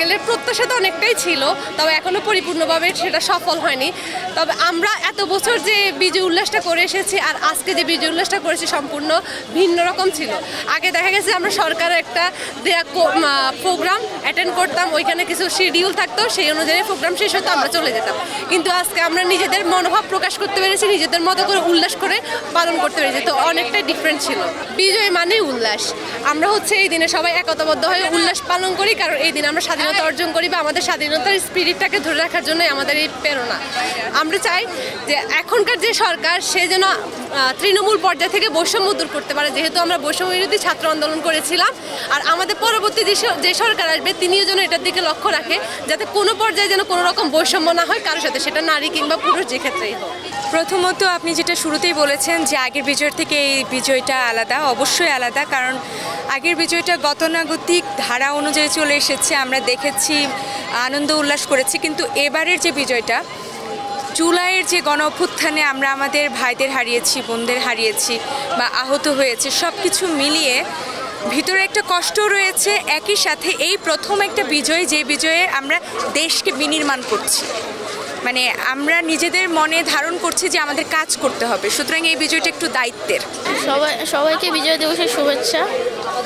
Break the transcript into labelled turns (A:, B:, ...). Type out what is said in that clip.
A: গেলে প্রত্যাশা তো অনেকটাই ছিল, তবে এখনও পরিপূর্ণভাবে সেটা সফল হয়নি। তবে আমরা এত বছর যে বিজয় উল্লাসটা করে এসেছি আর আজকে যে বিজয় উল্লাসটা করেছি সম্পূর্ণ ভিন্ন রকম ছিল। আগে দেখা গেছে আমরা সরকারের একটা দেয়া প্রোগ্রাম অ্যাটেন্ড করতাম, ওইখানে কিছু শিডিউল থাকতো, সেই অনুযায়ী প্রোগ্রাম শেষ হতো, আমরা চলে যেতাম। কিন্তু আজকে আমরা নিজেদের মনোভাব প্রকাশ করতে পেরেছি, নিজেদের মতো করে উল্লাস করে পালন করতে পেরেছি, তো অনেকটাই ডিফারেন্ট ছিল। বিজয় মানে উল্লাস। আমরা এই দিনে সবাই একতাবদ্ধ হয়ে উল্লাস পালন করি, কারণ এই দিনে আমরা স্বাধীনতা অর্জন করি বা আমাদের স্বাধীনতার স্পিরিটটাকে ধরে রাখার জন্যই আমাদের এই প্রেরণা। আমরা চাই যে এখনকার যে সরকার সে যেন তৃণমূল পর্যায় থেকে বৈষম্য দূর করতে পারে, যেহেতু আমরা বৈষম্য বিরোধী ছাত্র আন্দোলন করেছিলাম। আর আমাদের পরবর্তী যে সরকার আসবে তিনিও যেন এটার দিকে লক্ষ্য রাখে, যাতে কোনো পর্যায়ে যেন কোনো রকম বৈষম্য না হয় কারোর সাথে, সেটা নারী কিংবা পুরুষ যে ক্ষেত্রেই হোক।
B: প্রথমত আপনি যেটা শুরুতেই বলেছেন যে আগের বিজয়ের থেকে এই বিজয়টা আলাদা, অবশ্যই আলাদা, কারণ আগের বিজয়টা গতানুগতিক ধারা অনুযায়ী চলে এসেছে, আমরা দেখেছি, আনন্দ উল্লাস করেছি। কিন্তু এবারের যে বিজয়টা, জুলাইয়ের যে গণ অভ্যুত্থানে আমরা আমাদের ভাইদের হারিয়েছি, বোনদের হারিয়েছি বা আহত হয়েছে, সব কিছু মিলিয়ে ভিতরে একটা কষ্ট রয়েছে। একই সাথে এই প্রথম একটা বিজয়, যে বিজয়ে আমরা দেশকে বিনির্মাণ করছি, মানে আমরা নিজেদের মনে ধারণ করছি যে আমাদের কাজ করতে হবে। সুতরাং এই বিজয়টা একটু দায়িত্বের।
C: সবাইকে বিজয় দিবসের শুভেচ্ছা।